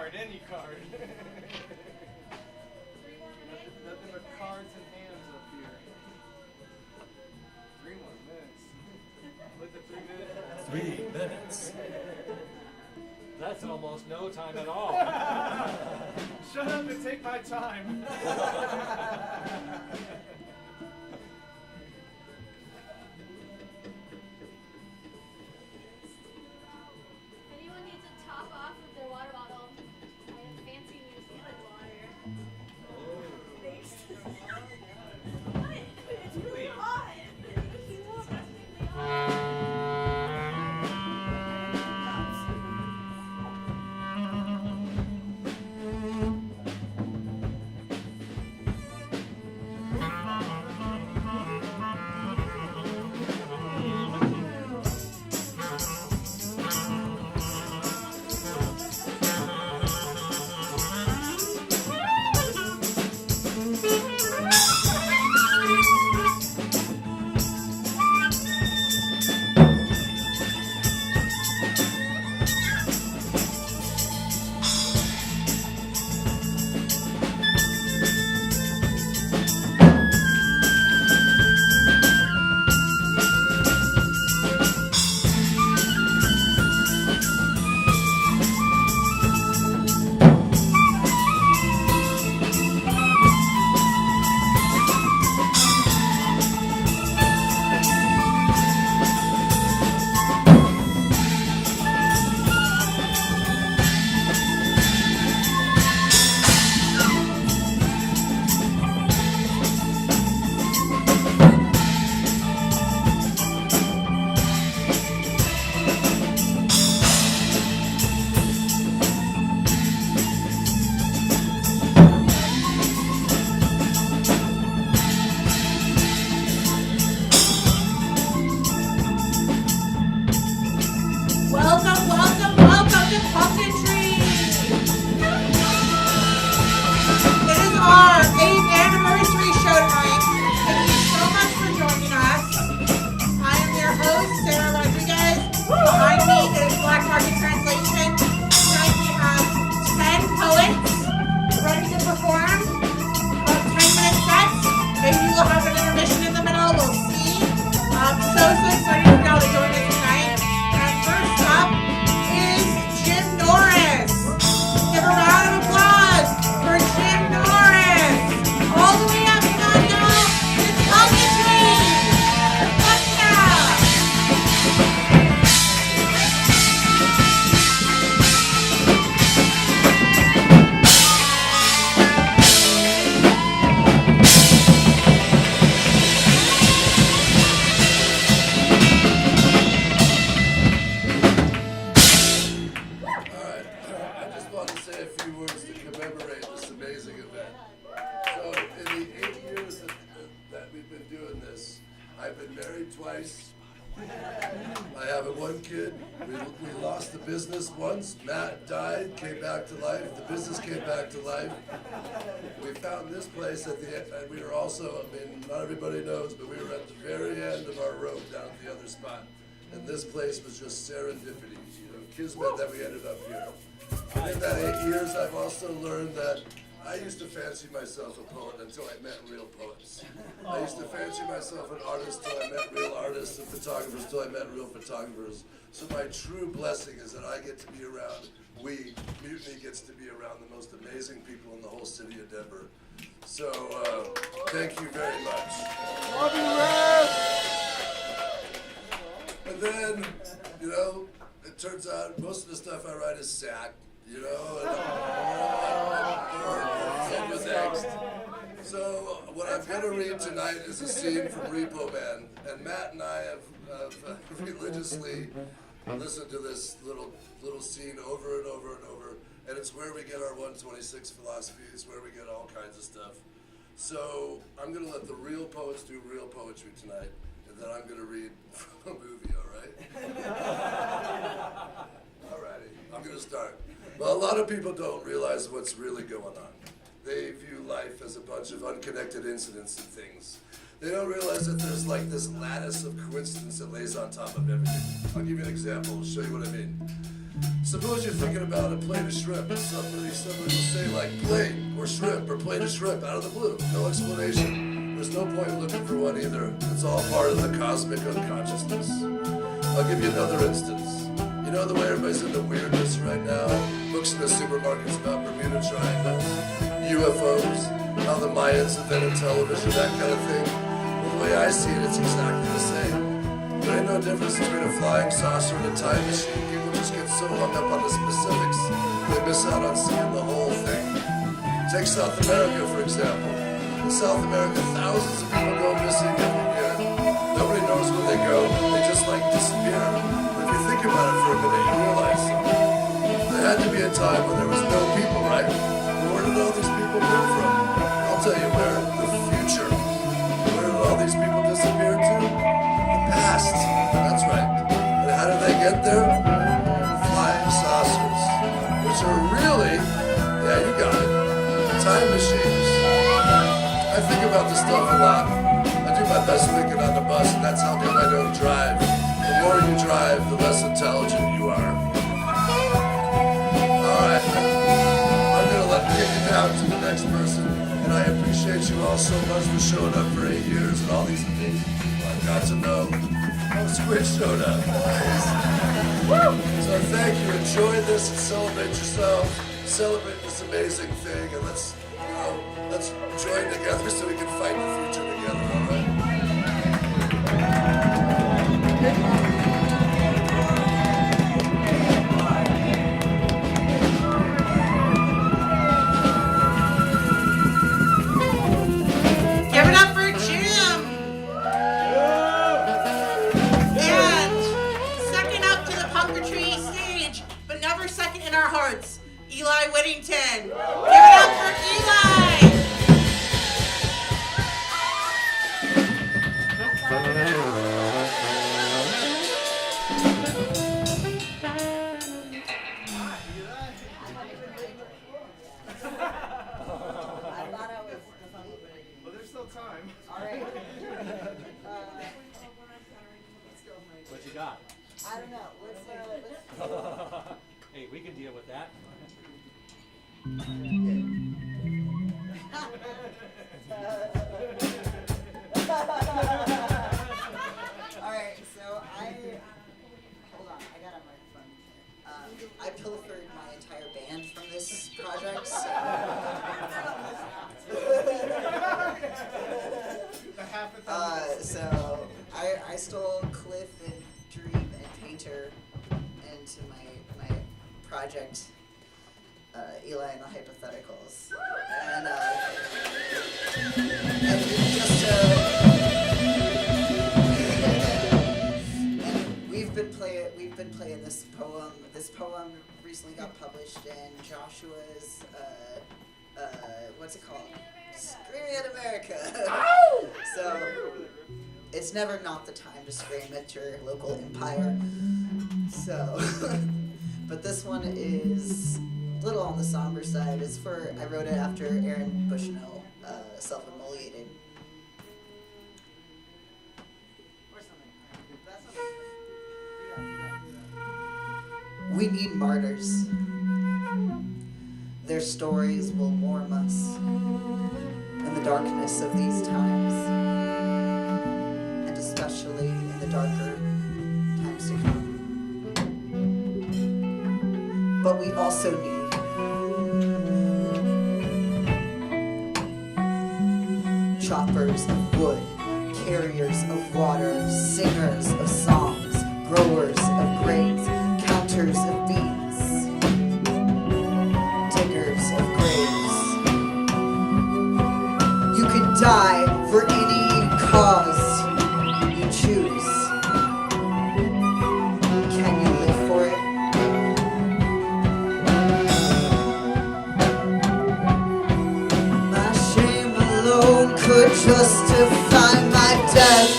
card, any card. Nothing but cards and hands up here. 3 more minutes. With the 3 minutes. 3 minutes. That's almost no time at all. Shut up and take my time. Anyone needs a top off of their water bottle? I have fancy New Zealand water. Thanks. What? It's really hot. It's disgustingly hot. I have one kid. We lost the business once. Matt died, came back to life. The business came back to life. We found this place at the end, and we were also, I mean, not everybody knows, but we were at the very end of our road down at the other spot. And this place was just serendipity, kismet that we ended up here. And in that 8 years, I've also learned that I used to fancy myself a poet until I met real poets. I used to fancy myself an artist till I met real artists, and photographers till I met real photographers. So my true blessing is that I get to be around, Mutiny gets to be around the most amazing people in the whole city of Denver. So thank you very much. Love you, Red! And then, it turns out most of the stuff I write is sad, and what's next. So what I'm going to read tonight is a scene from Repo Man, and Matt and I have religiously listened to this little scene over and over and over, and it's where we get our 126 philosophy. It's where we get all kinds of stuff. So I'm going to let the real poets do real poetry tonight, and then I'm going to read from a movie, all right? All righty, I'm going to start. Well, a lot of people don't realize what's really going on. They view life as a bunch of unconnected incidents and things. They don't realize that there's like this lattice of coincidence that lays on top of everything. I'll give you an example, show you what I mean. Suppose you're thinking about a plate of shrimp, and somebody will say like plate or shrimp or plate of shrimp out of the blue. No explanation. There's no point looking for one either. It's all part of the cosmic unconsciousness. I'll give you another instance. You know the way everybody's into weirdness right now? Books in the supermarkets about Bermuda Triangles, UFOs, how the Mayans invented television, that kind of thing. Well, the way I see it, it's exactly the same. There ain't no difference between a flying saucer and a time machine. People just get so hung up on the specifics, they miss out on seeing the whole thing. Take South America, for example. In South America, thousands of people go missing every year. Nobody knows where they go. They just like disappear. But if you think about it for a minute, you realize something. There had to be a time when there was no people, right? Well, where did all these people come from? I'll tell you where. The future. Where did all these people disappear to? The past. That's right. And how did they get there? Flying saucers. Which are really, yeah, you got it, time machines. I think about this stuff a lot. I do my best thinking on the bus, and that's how come I don't drive. The more you drive, the less intelligent you are. Alright, I'm gonna kick it down to the next person, and I appreciate you all so much for showing up for 8 years and all these amazing people I've got to know. Oh, Squid showed up. So thank you, enjoy this and celebrate yourself. Celebrate this amazing thing, and let's join together so we can fight the future together, alright? Give it up for Jim! And second up to the puppetry stage, but never second in our hearts, Eli Whittington. Give it up for Eli! Well, there's still time. Alright. What you got? I don't know. Let's Hey, we can deal with that. Alright, so hold on, I got a microphone here. I pilfered my entire band from this project, so so I stole Cliff and Dream and Painter into my project, Eli and the Hypotheticals, and just and we've been playing this poem. This poem recently got published in Joshua's what's it called? Screaming at America. So it's never not the time to scream at your local empire. So, but this one is a little on the somber side. I wrote it after Aaron Bushnell self-immolated. We need martyrs. Their stories will warm us in the darkness of these times, and especially in the darker times to come. But we also need choppers of wood, carriers of water, singers of songs, growers of grains, counters of beans, diggers of graves. You can die for any cause you choose. Can you live for it? My shame alone could justify my death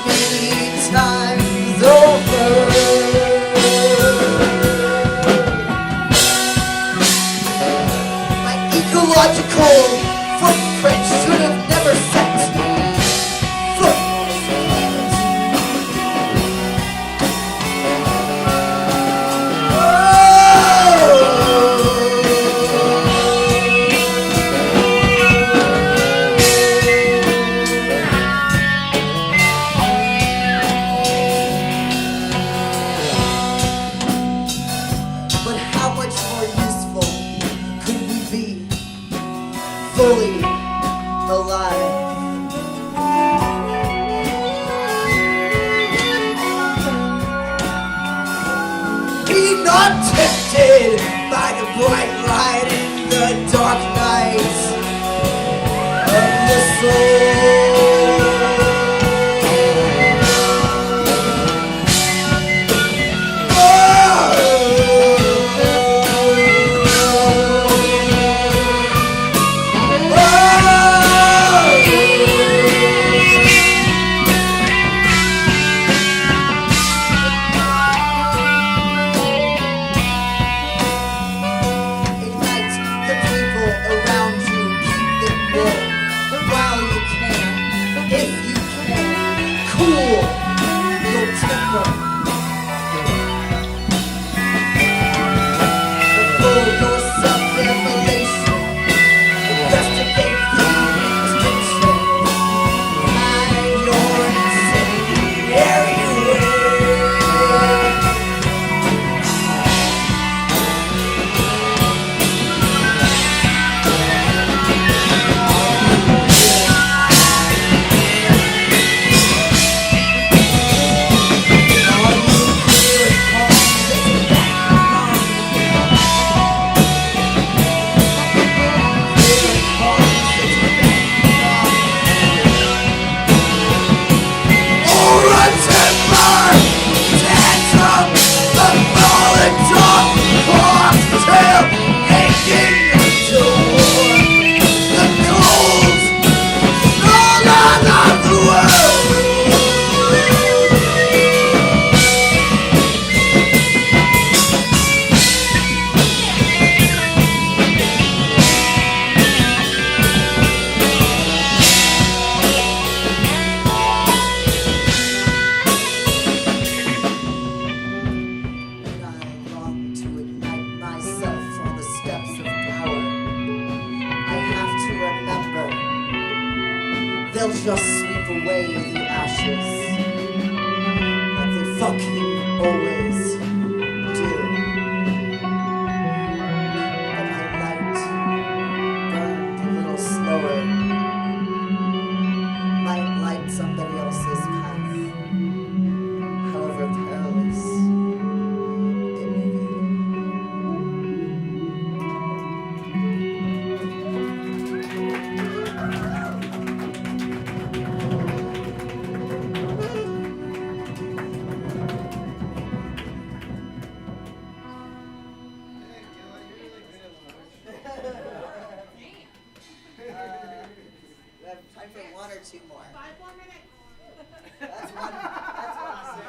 many times over. My ecological footprint should have never set foot. Oh! blinded by the bright light in the dark night of the soul. They'll just sweep away the ashes, like they fucking always do. But my light burned a little slower. Might light somebody else's path, however perilous it may be. We have time for one or two more. 5 more minutes. That's one. That's awesome.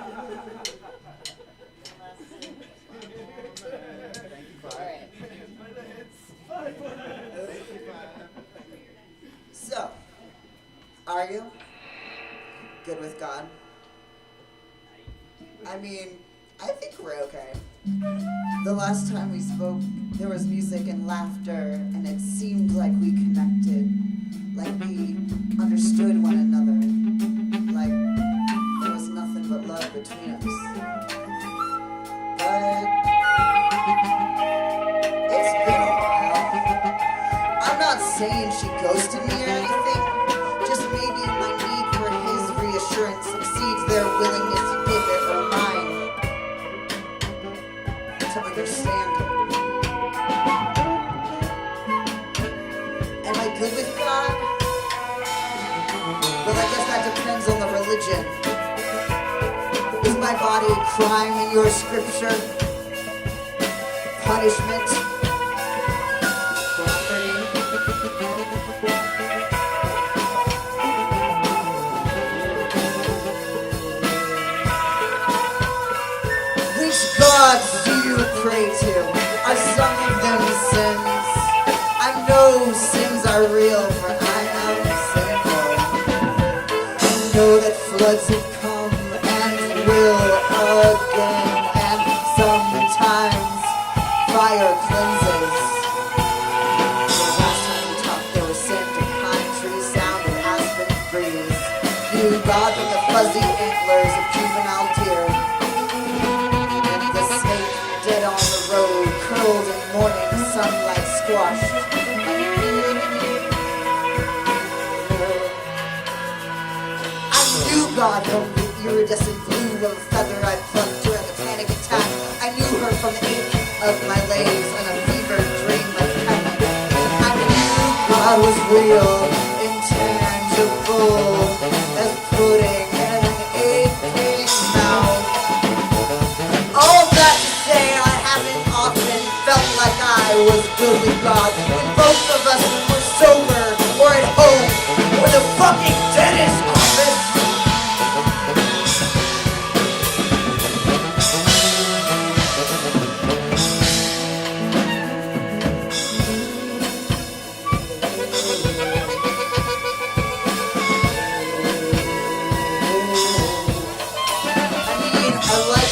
Alright. So, are you good with God? I mean, I think we're okay. The last time we spoke, there was music and laughter, and it seemed like we connected, like we understood one another, like there was nothing but love between us. But it's been a while. I'm not saying she ghosted me or anything, just maybe my need for his reassurance exceeds their willingness to give it or mine to understand it. Am I good with God? Well, I guess that depends on the religion. Is my body a crime in your scripture? Punishment? Property? Which gods do you pray to? Are some of them sins? I know sins are real, for I am sinful. I know that floods have come and will again, and sometimes fire cleanses. The last time we talked, there was scent of pine tree sound and aspen breeze. New God with the fuzzy antlers of juvenile deer. And the snake dead on the road, curled in morning sunlight squashed. God from the iridescent blue of a feather I plucked during a panic attack. I knew her from the ink of my legs and a fever dream of heaven. I knew God was real, intangible, as pudding in an aching mouth. All that to say, I haven't often felt like I was good with God. When both of us were sober, or at home, or the fucking dentist's office.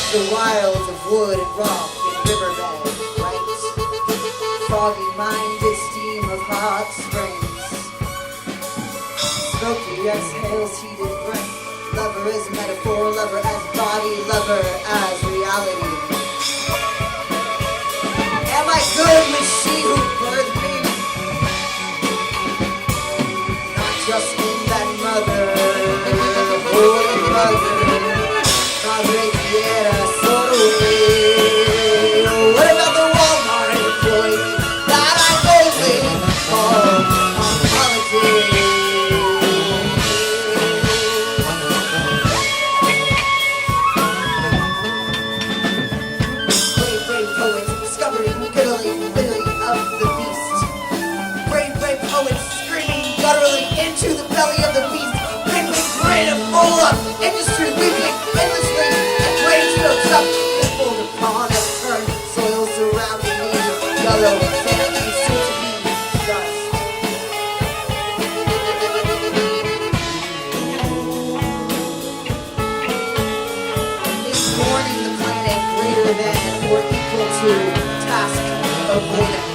The wilds of wood and rock and riverbed, right? Foggy-minded steam of hot springs. Smoky exhales, heated breath. Lover as metaphor, lover as body, lover as reality. Am I good with she who birthed me? Not just in that mother, holy mother. Madre quiera solo. What about the Walmart employee that I only call on holiday? Brave, brave poets discovering gutturally of the beast. Brave, brave poets screaming gutturally into the belly of the beast. Pickling grin and full of industry weeping endlessly. Up, pulled upon and turned, soil surrounding me, yellow, sandy, soon to be dust. Is warning the planet greater than or equal to task avoidance.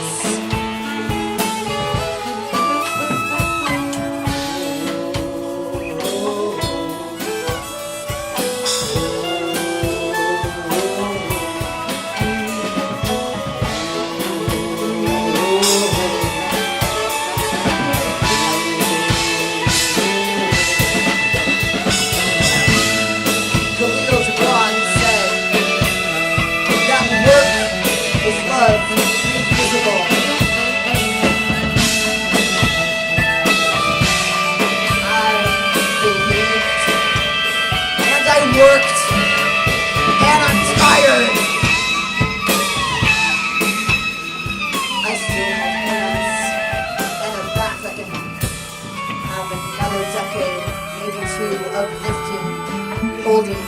Worked, and I'm tired. I still have hands and a back that can have another decade, maybe two, of lifting, holding,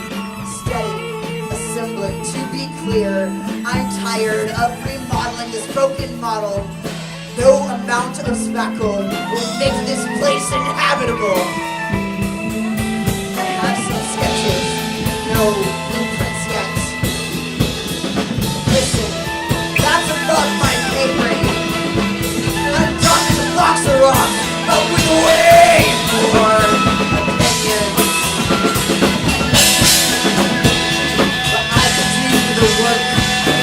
steady, assembling. To be clear, I'm tired of remodeling this broken model. No amount of spackle will make this place inhabitable. I have some sketches. No blueprints yet. Listen, that's above my pay grade. I'm done to box her off, but with way more opinions. But I can do the work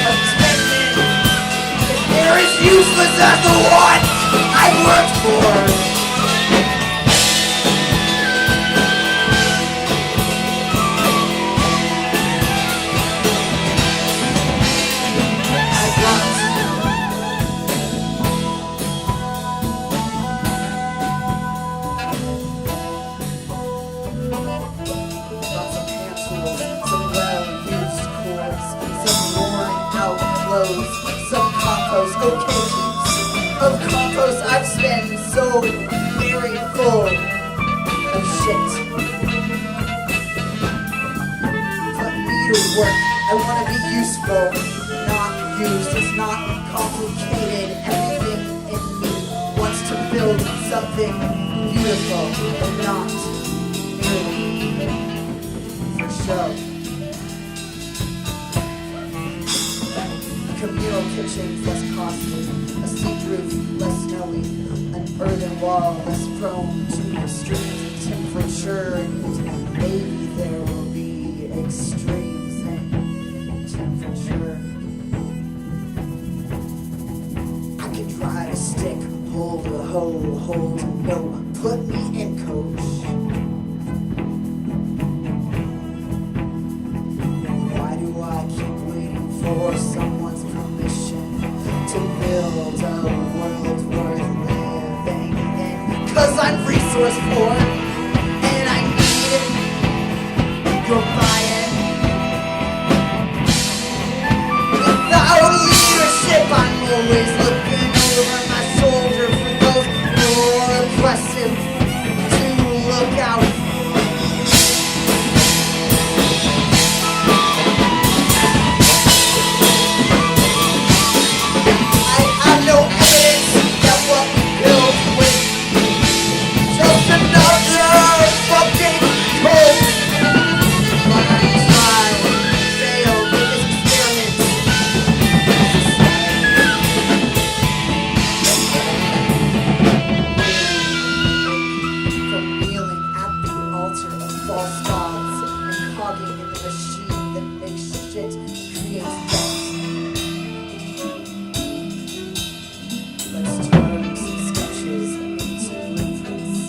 of 10 men if they're as useless as the one I worked for. Some compost, okay heaps of compost. I've spent so very full of shit. Put me to work. I want to be useful, not used. It's not complicated. Everything in me wants to build something beautiful, but not merely for show. Communal kitchens less costly, a seat roof less snowy, an earthen wall less prone to extreme temperature, and maybe there will be extremes in temperature. I could ride a stick, hold a hoe, hold no, put me in coach. Why do I keep waiting for someone's permission? providing. Without leadership, I'm always looking over my shoulder for those more impressive to look out for. I have no evidence that what we built was just another fucking cult. But I tried, failed with this experiment. From kneeling at the altar of false gods and cogging in the machine that makes shit creates thoughts. Let's turn some sketches into blueprints.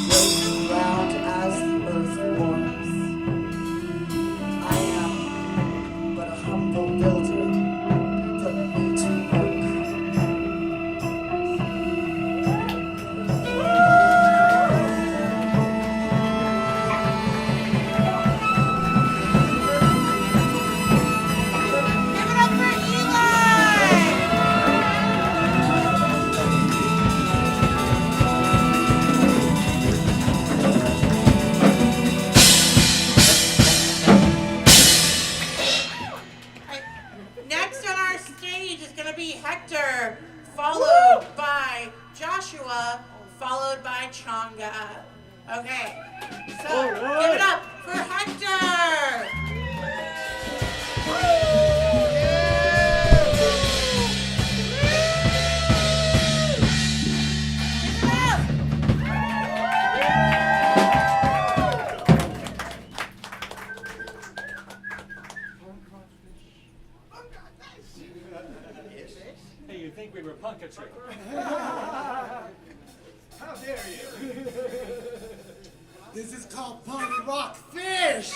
Floating around as the earth warms. I am but a humble builder. Put me to work. Give it up for Eli! Alright, next on our stage is going to be Hector, followed by Joshua, followed by Changa. Okay, so give it up for Hector! Give it up! Hey, you'd think we were punketry. How dare you? This is called punk rock fish.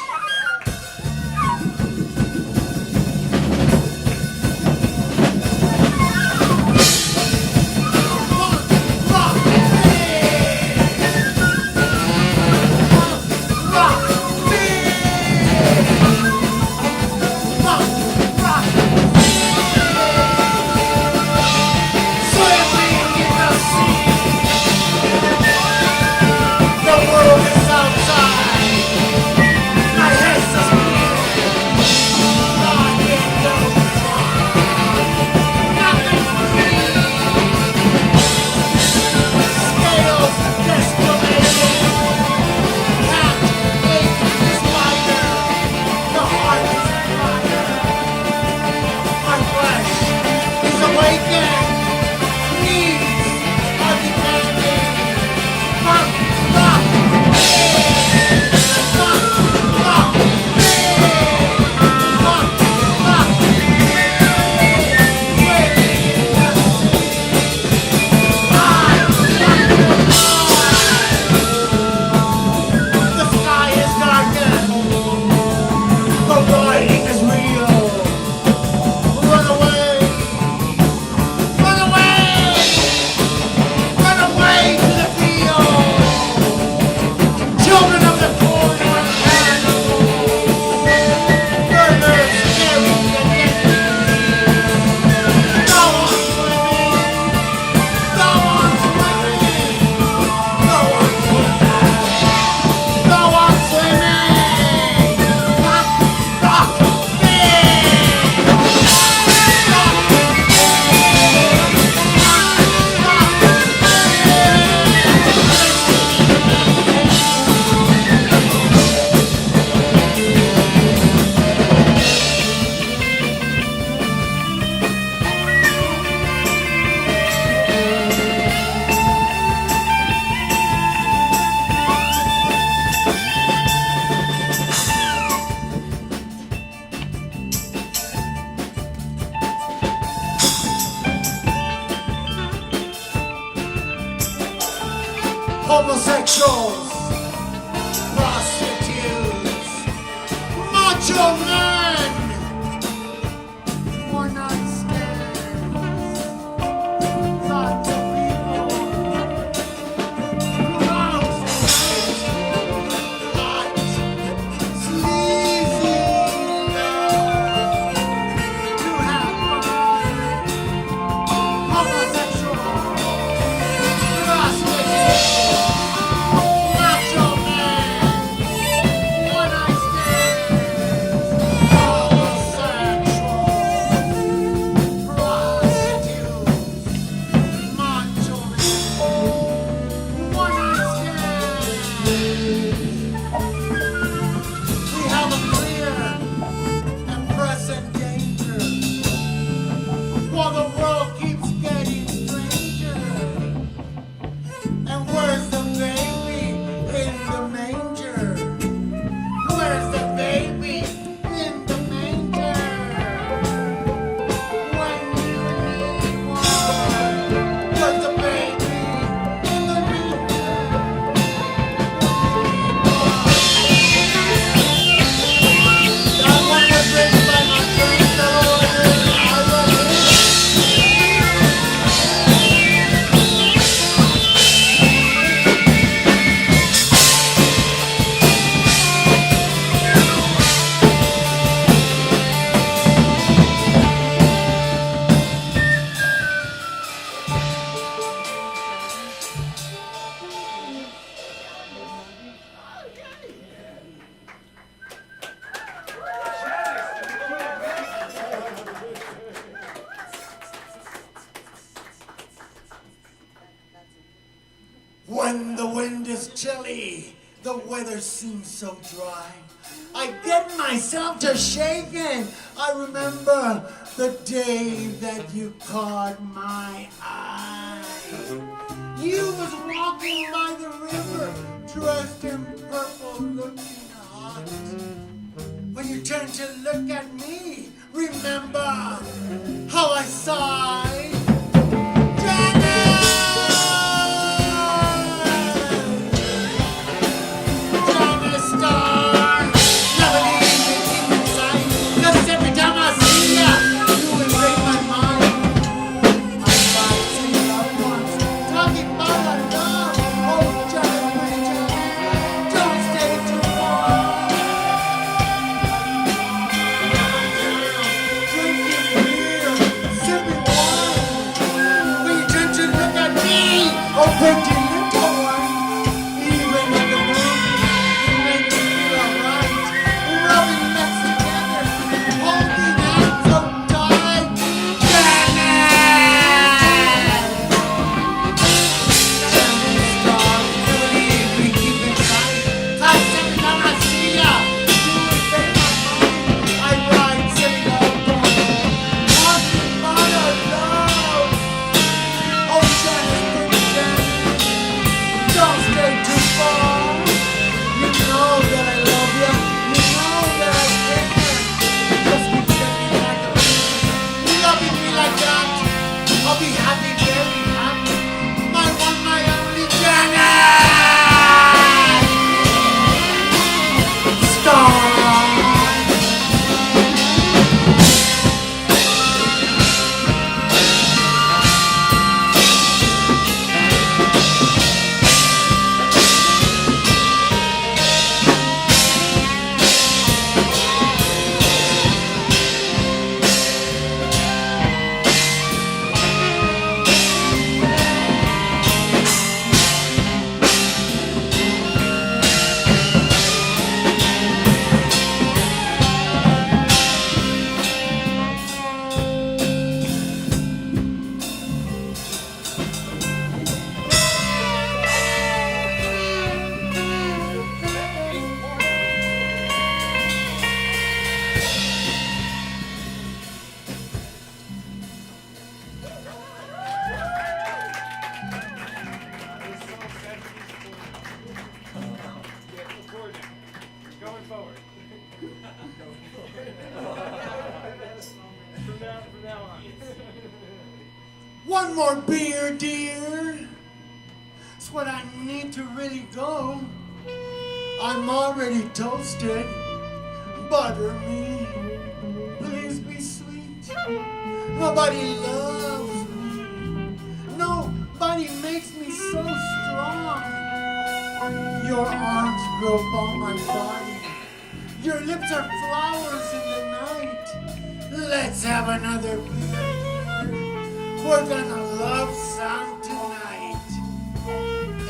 The world is outside. My head chilly. The weather seems so dry. I get myself to shaking. I remember the day that you caught my eye. You was walking by the river, dressed in purple, looking hot. When you turned to look at me, remember how I sighed? One more beer, dear. It's what I need to really go. I'm already toasted. Butter me. Please be sweet. Nobody loves me. Nobody makes me so strong. Your arms grope on my body. Your lips are flowers in the night. Let's have another beer. We're gonna love some tonight.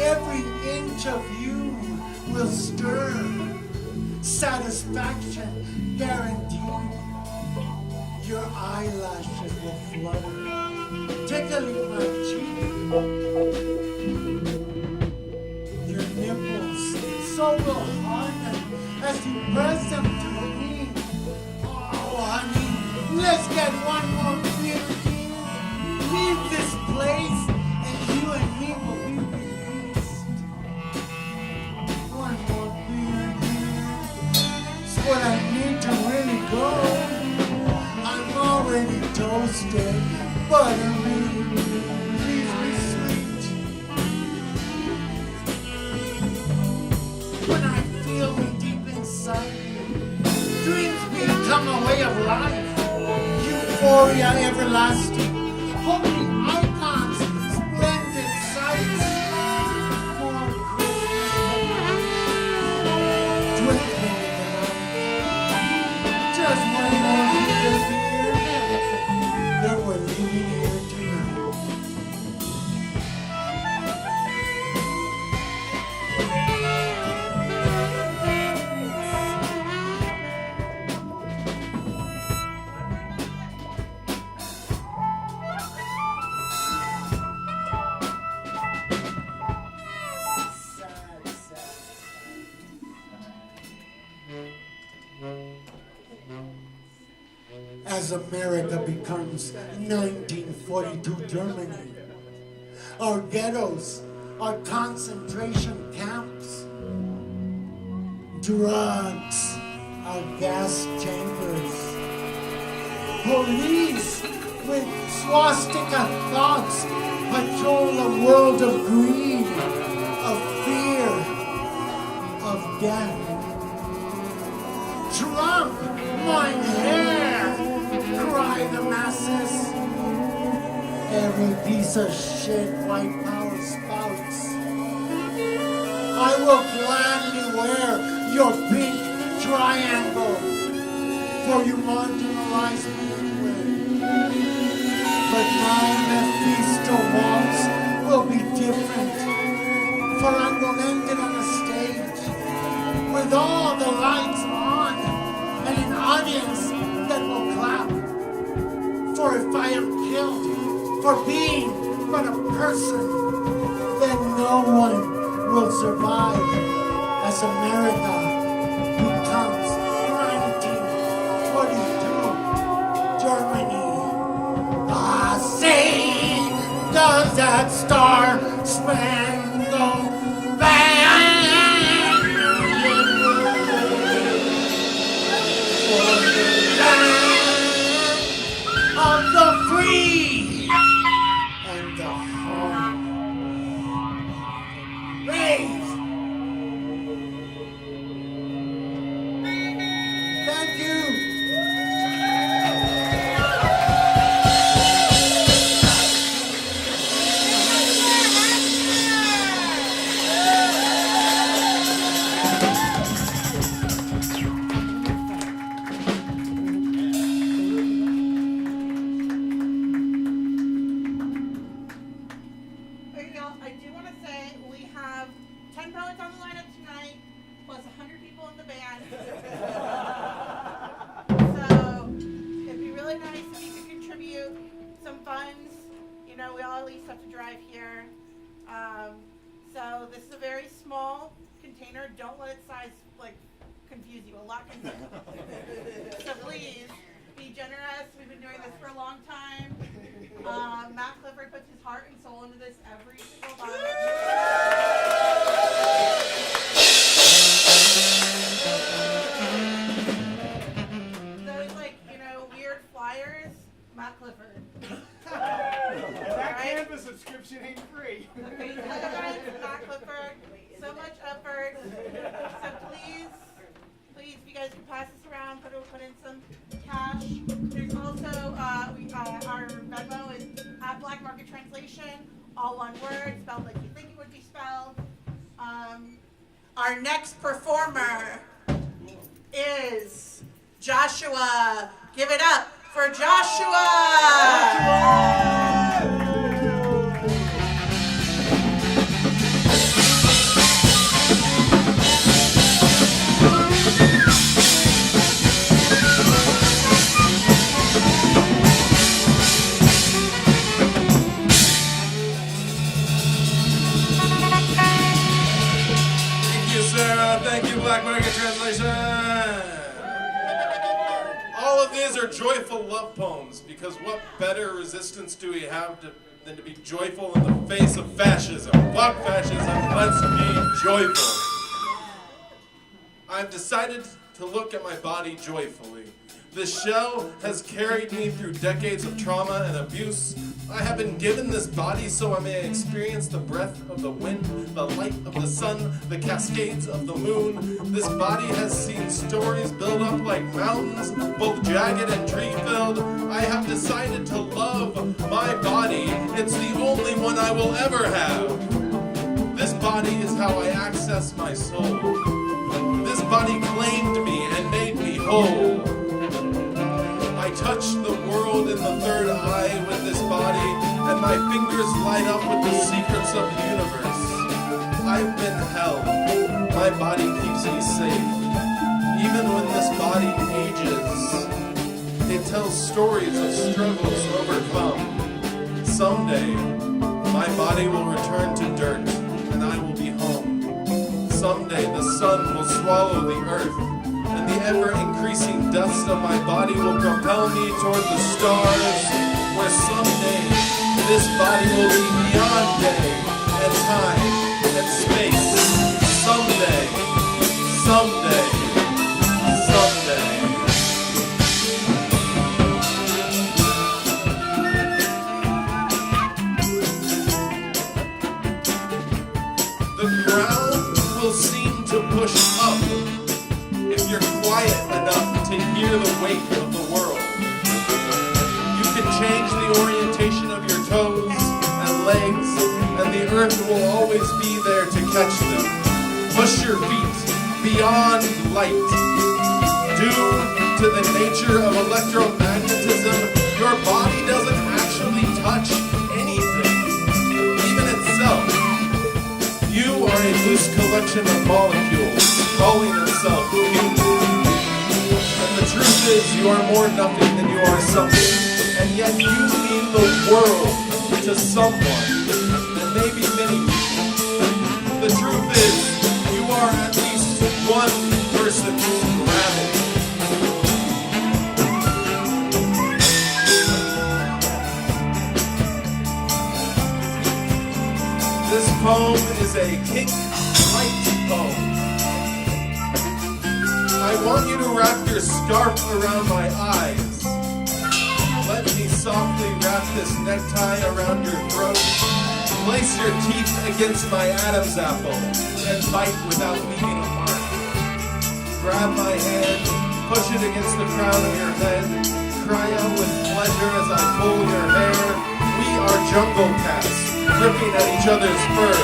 Every inch of you will stir. Satisfaction guaranteed. Your eyelashes will flutter. Tickling my cheek. Your nipples so will harden as you press them to me. Oh, honey, let's get one more beer. Leave this place, and you and me will be released. One more beer, dear. It's what I need to really go. I'm already toasted. Butter me, please be sweet. When I feel me deep inside you, dreams become a way of life. Euphoria everlasting. Holy icons, splendid sights. For Christmas, twinkling in the night. Just one more year, dear. Then we're leaving here tonight. as America becomes 1942 Germany. Our ghettos, our concentration camps, drugs, our gas chambers, police with swastika thoughts patrol a world of greed, of fear, of death. Trump, mein Herr, cry the masses. Every piece of shit white power spouts. I will gladly wear your pink triangle for you marginalized people. But my Mephisto waltz will be different, for I will end it on a stage with all the lights on and an audience that will clap. For if I am killed for being but a person, then no one will survive as America becomes 1942 Germany. Ah, say, does that star-spangled banner for the land of the free and the home? Raise. Thank you. Okay, y'all, I do want to say we have 10 poets on the lineup tonight, plus 100 people in the band. So it'd be really nice if you could contribute some funds. You know, we all at least have to drive here. So this is a very small container. Don't let its size confuse you. A lot confuse you. So please be generous. We've been doing this for a long time. Matt Clifford puts his heart and soul into this every single time. Those weird flyers, Matt Clifford. That canvas subscription ain't free. Okay, guys, Matt Clifford, so much effort. So please, if you guys can pass this around, put in some cash. There's also our Venmo is at Black Market Translation, all one word, spelled like you think it would be spelled. Our next performer is Joshua. Give it up for Joshua! Thank you, Black Market Translation. All of these are joyful love poems, because what better resistance do we have than to be joyful in the face of fascism? Fuck fascism, let's be joyful. I've decided to look at my body joyfully. This shell has carried me through decades of trauma and abuse. I have been given this body so I may experience the breath of the wind, the light of the sun, the cascades of the moon. This body has seen stories build up like mountains, both jagged and tree-filled. I have decided to love my body. It's the only one I will ever have. This body is how I access my soul. This body claimed me and made me whole. I touch the world in the third eye with this body, and my fingers light up with the secrets of the universe. I've been held. My body keeps me safe. Even when this body ages, it tells stories of struggles overcome. Someday, my body will return to dirt, and I will be home. Someday, the sun will swallow the earth, and the ever-increasing dust of my body will propel me toward the stars, where someday this body will be beyond day and time and space. Someday, someday, someday. The ground will seem to push up if you're quiet enough to hear the weight of the world. You can change the orientation of your toes and legs, and the earth will always be there to catch them. Push your feet beyond light. Due to the nature of electromagnetism, your body doesn't actually touch anything, even itself. You are a loose collection of molecules calling itself you. And the truth is, you are more nothing than you are something. And yet you mean the world to someone, and maybe many people. The truth is, you are at least one person's gravity. This poem is a kink light poem. I want you to wrap your scarf around my eyes. Let me softly wrap this necktie around your throat. Place your teeth against my Adam's apple and bite without leaving a mark. Grab my hand, push it against the crown of your head. Cry out with pleasure as I pull your hair. We are jungle cats, ripping at each other's fur.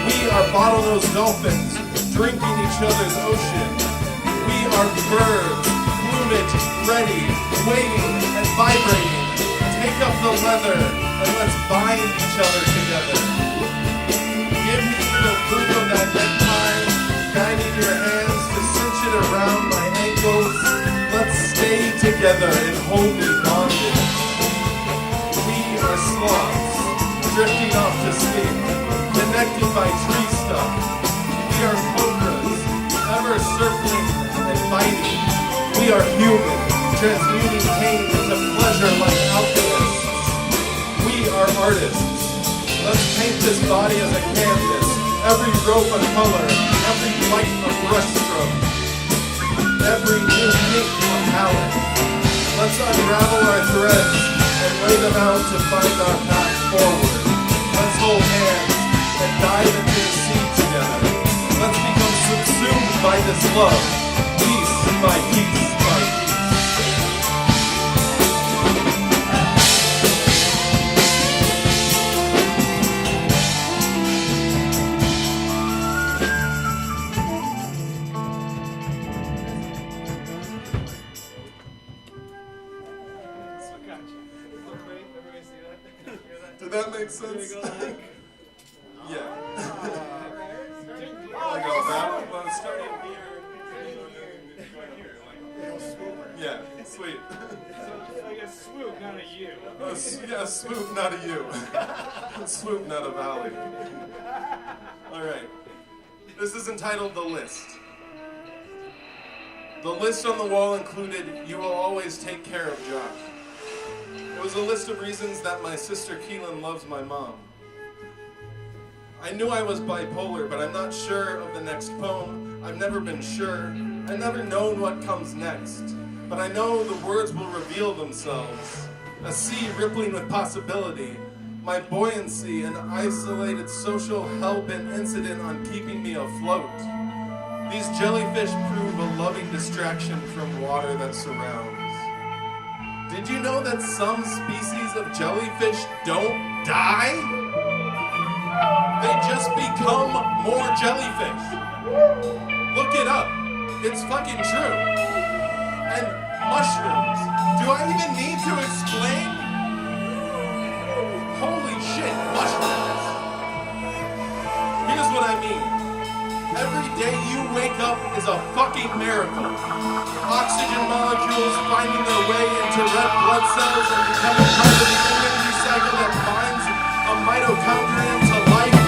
We are bottlenose dolphins, drinking each other's ocean. We are birds, plumage ready, waiting and vibrating. Take up the leather and let's bind each other together. Give me the fruit of that necktie, guiding your hands to cinch it around my ankles. Let's stay together in holy bondage. We are sloths, drifting off to sleep, connected by tree stuff. We are cobras, ever circling and biting. We are human, transmuting pain into pleasure like alchemists. We are artists. Let's paint this body as a canvas, every rope a color, every light a brushstroke, every new ink a palette. Let's unravel our threads and lay them out to find our path forward. Let's hold hands and dive into the sea together. Let's become subsumed by this love, piece by piece by piece. Did that make sense? Yeah. Like all that. Well, starting here. Yeah, sweet. Like a swoop, not a U. Yeah, swoop, not a U. Swoop, not a valley. All right. This is entitled The List. The list on the wall included, "You will always take care of Josh." It was a list of reasons that my sister Keelan loves my mom. I knew I was bipolar, but I'm not sure of the next poem. I've never been sure. I've never known what comes next. But I know the words will reveal themselves. A sea rippling with possibility. My buoyancy, an isolated social hell-bent incident on keeping me afloat. These jellyfish prove a loving distraction from water that surrounds. Did you know that some species of jellyfish don't die? They just become more jellyfish. Look it up. It's fucking true. And mushrooms. Do I even need to explain? Holy shit, mushrooms. Here's what I mean. Every day you wake up is a fucking miracle. Oxygen molecules finding their way into red blood cells and becoming part of the energy cycle that binds a mitochondrion to life.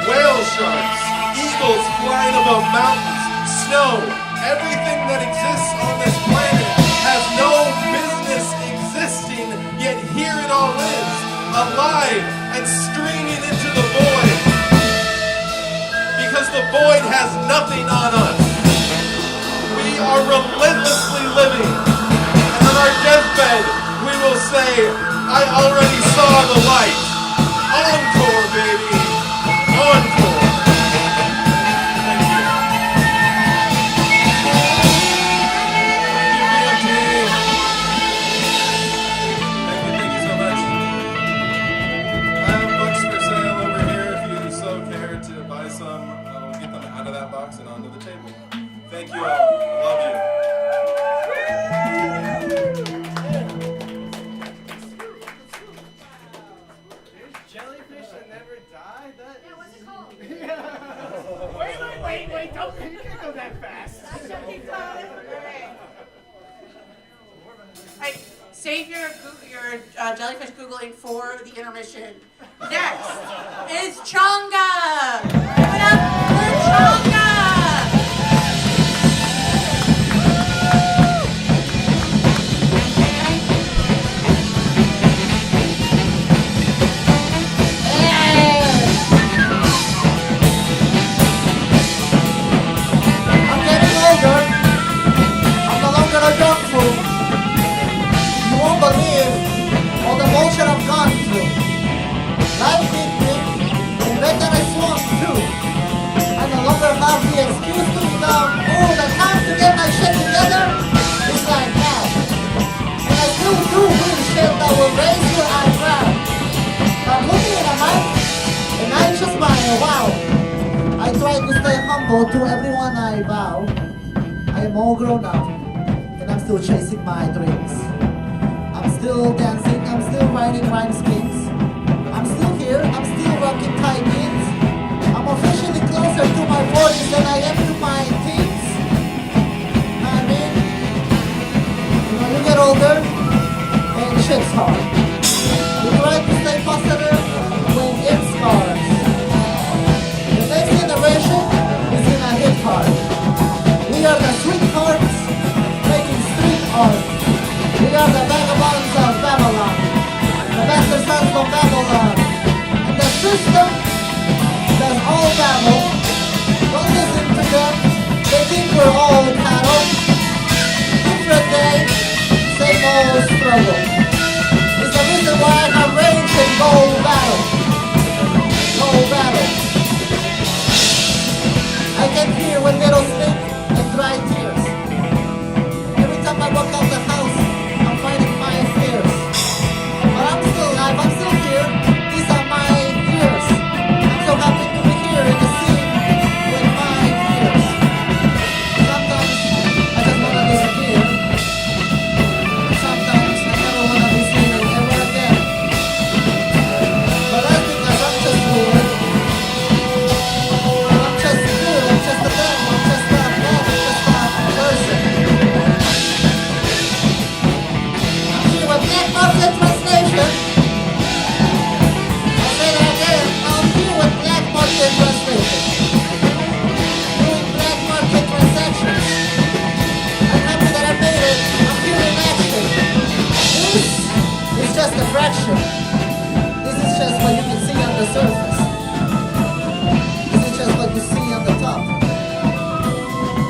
Whale sharks, eagles flying above mountains, snow, Everything that exists on this planet has no business existing, yet here it all is, alive and streaming into the void. Because the void has nothing on us. We are relentlessly living. And on our deathbed, we will say, I already saw the light. Encore, baby. Encore. Thank you. Thank you, so much. I have books for sale over here if you so care to buy some. I'll get them out of that box and onto the table. Thank you all. I love you. Jellyfish that never die? Yeah, what's it called? Wait, don't, you can't go that fast. Alright, save your jellyfish Googling for the intermission. Next is Chonga! Give it up for Chonga! I'm getting older. I'm no longer a young fool. You won't believe all the bullshit I've gone through. Life hit me, and then I swung too. I no longer have the excuse to be dumb. Oh, the time to get my shit together is like that. And I still do weird shit that will raise your eyebrow. I'm looking at a mic, and I just smile, wow. I try to stay humble to everyone I vow. I am all grown up, and I'm still chasing my dreams. I'm still dancing, I'm still writing rhyme schemes. I'm still here, I'm still rocking tight jeans. I'm officially closer to my 40s than I am to my teens. I mean, you get older, and shit's hard. You try to stay positive when it scars. The next generation is gonna hit hard. We are the sweethearts making street art. We are the vagabonds of Babylon, the bastard sons from Babylon. And the system does all babble. Don't listen to them, they think we're all cattle. Different day, same old struggle. It's the reason why I have range and go battle. Go battle. I can hear when little stink and dry tears. Every time I walk out the house, I'm fighting my fears. But I'm still alive, I'm still here. These are my years. I'm so happy to be here in the scene with my peers. Sometimes I just wanna disappear. Sometimes I never wanna be seen ever again. But that's because I'm just weird. I'm just weird, I'm just a man, I'm just a man, I'm just a person. I'm here with Black Market Translation. I'll say that again, I'm here with Black Market Translation. Doing Black Market transactions. I'm happy that I made it, I'm here in action. This is just a fraction. This is just what you can see on the surface. This is just what you see on the top.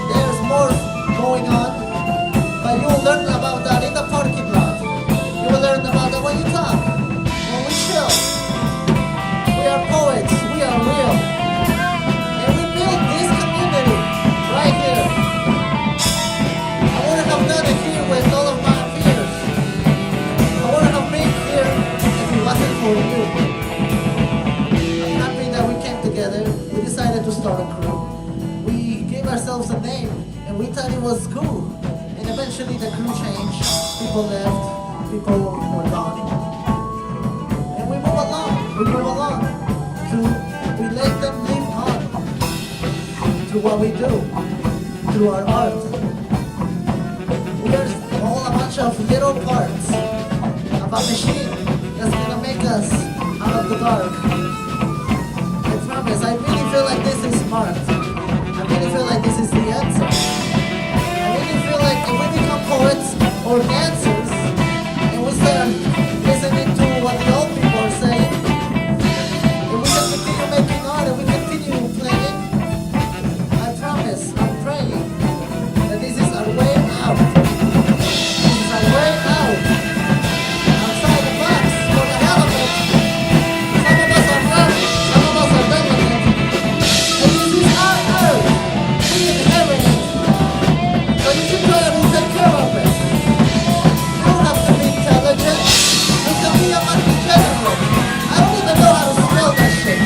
There's more going on, but you will learn about that in the parking lot. You will learn about that when you talk, when we chill. We are poets, we are real. And we built this community right here. I wouldn't have done it here with all of my peers. I wouldn't have been here if it wasn't for you. I'm happy that we came together. We decided to start a crew. We gave ourselves a name, and we thought it was cool. And eventually the crew changed. People left. People were gone. And we move along. We move along. We let them live on. Through what we do. Through our art. We are all a bunch of little parts of a machine that's gonna make us out of the dark. I promise, I really feel like this is smart. I really feel like this is the answer. poets or dancers, and we start listening to what the old people are saying, and we just continue making art and we continue playing, I promise, I'm praying that this is our way out. This is our way out. Outside the box, for the hell of it. Some of us are learning, some of us are living it. And this is our earth. We inherit it. So you should try to take care of it. You don't have to be intelligent. You can be a lucky general. I don't even know how to spell that shit.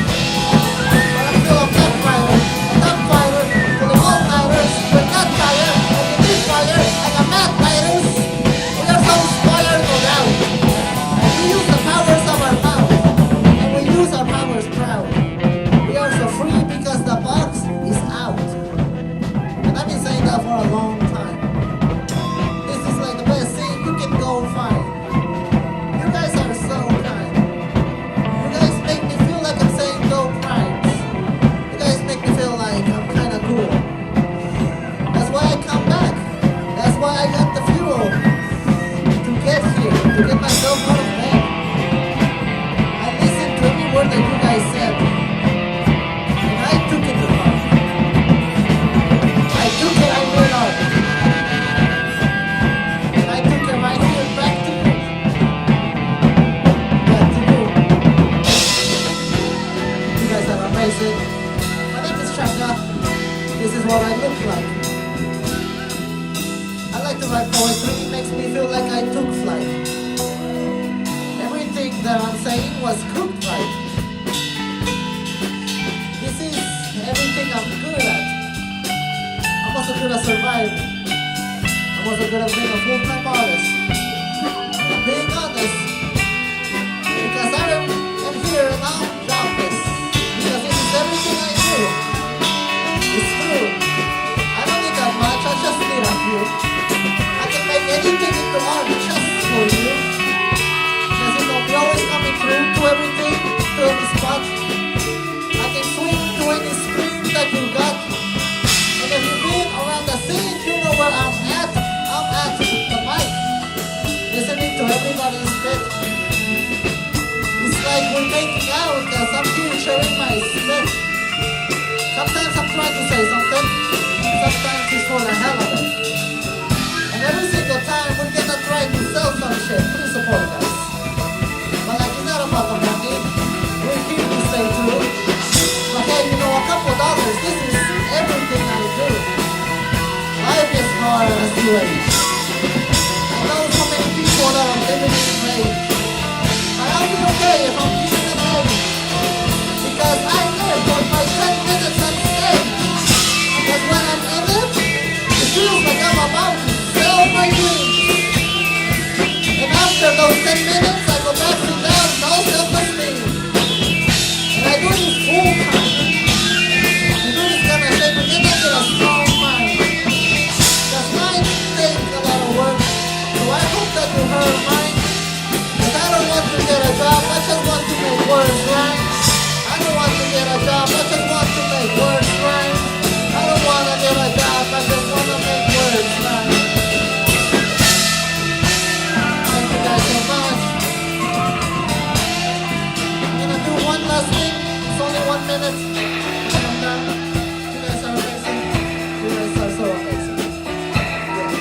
But I'm still a top fighter. A top fighter for the all-nighters. We're not tired. And we need fire. And I'm not fighters. We are so inspired no doubt. And we use the powers of our mouth. And we use our powers proud. We are so free because the box is out. And I've been saying that for a long time. This is like the best thing you can go find. You guys are so kind. You guys make me feel like I'm saying no crimes. You guys make me feel like I'm kinda cool. That's why I come back. That's why I got the fuel to get here, to get myself out of bed. I listened to every word that you guys said. And I took it to heart. I took it, I went out. And I took it right here back to you. Back to you. You guys are amazing. My name is Chaka. This is what I look like. I like to write poetry. It makes me feel like I took flight. Everything that I'm saying was cooked right. This is everything I'm good at. I'm also good at surviving. I'm also good at being a full-time artist. I'm being honest. Because I am here and I'm jobless. Because this is everything I do. It's true. I don't need that much, I just need a few. I can make anything into art just for you. Because you know, we're always coming through to everything, to every spot. I can swing to any stream that you got. And if you've been around the scene, you know where I'm at. I'm at the mic, listening to everybody's bit. It's like we're making out because I'm here sharing my spit. Sometimes I'm trying to say something, sometimes it's for the hell of it. And every single time we're gonna try to sell some shit. Please support it, guys. But like, it's not about the money. We're here to stay true. But hey, you know, a couple dollars, this is everything I do. Life is hard as you age. I know so many people that are living in rage. But I'll be okay if I'm keeping it age. Because I live for my 10 minutes on stage. Because when I'm in it, it feels like I'm about to sell my dreams. And after those 10 minutes, I go back to down, no self-esteem. And I do this full time. I do this kind of shit, but then I get a strong mind. Because mine takes a lot of work. So I hope that you heard mine. Because I don't want to get a job, I just want to make words rhyme. I don't want to get a job, I just want to make words rhyme. I don't want to get a job, I just want to make words rhyme. Thank you guys so much. I'm gonna do one last thing. It's only 1 minute. And I'm done. You guys are amazing. You guys are so amazing. Yeah.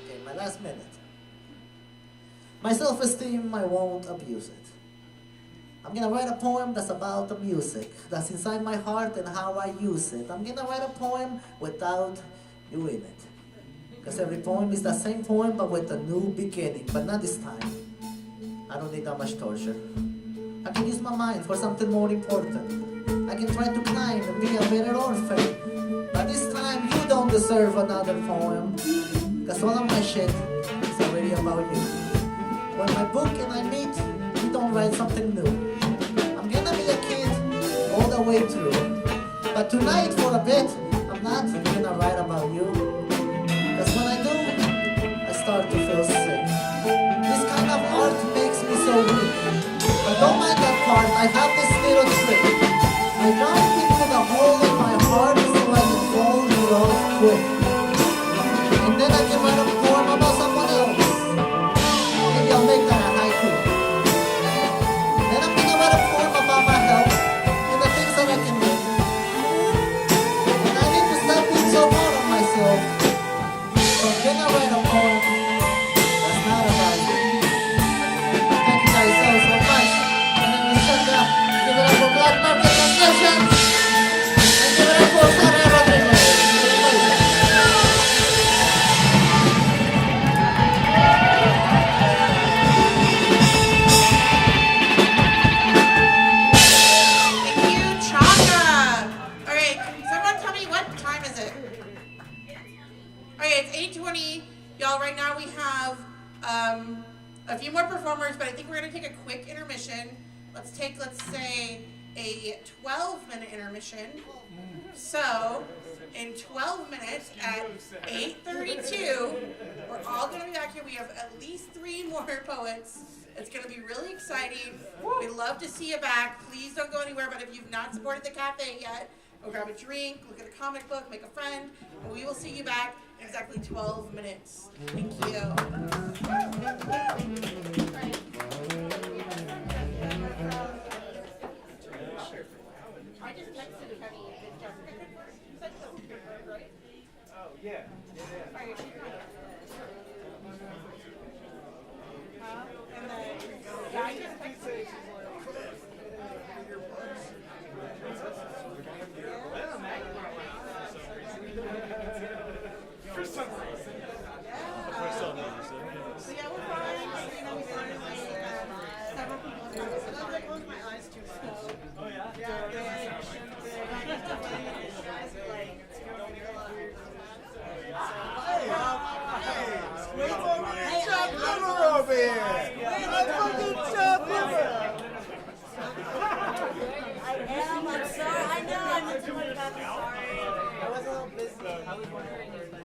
Okay, my last minute. My self-esteem, I won't abuse it. I'm gonna write a poem that's about the music, that's inside my heart and how I use it. I'm gonna write a poem without you in it. Because every poem is the same poem but with a new beginning, but not this time. I don't need that much torture. I can use my mind for something more important. I can try to climb and be a better orphan. But this time you don't deserve another poem. Because all of my shit is already about you. When my book and I meet, we don't write something new. I'm gonna be a kid all the way through. But tonight for a bit, I'm not gonna write about you. Because when I do, I start to feel sick. This kind of art makes me so weak. But don't mind that part, I have this little trick. I I drown into the hole in my heart so I can fall in love quick. And then I can write a poem about someone else. Maybe I'll make that a haiku. Then I'm gonna write a poem about my health and the things that I can do. And I need to stop being so hard on myself. So then I write a poem that's not about me. Thank you guys so much. My name is Shaka. Give it up for Black Market Transmissions. And give it up for Sarah Rodriguez. Thank you, Chaka. Alright, can someone tell me what time is it? Okay, it's 8:20. Y'all, right now we have a few more performers, but I think we're gonna take a quick intermission. Let's say, a 12-minute intermission. So, in 12 minutes at 8:32, we're all gonna be back here. We have at least 3 more poets. It's gonna be really exciting. We'd love to see you back. Please don't go anywhere, but if you've not supported the cafe yet, go grab a drink, look at a comic book, make a friend, and we will see you back in exactly 12 minutes. Thank you. I just texted Kenny. Oh, yeah. And then, yeah, I just texted. For some reason. So yeah, we're fine. We started several people. I like close my eyes too much. Oh, yeah? Hey, over here.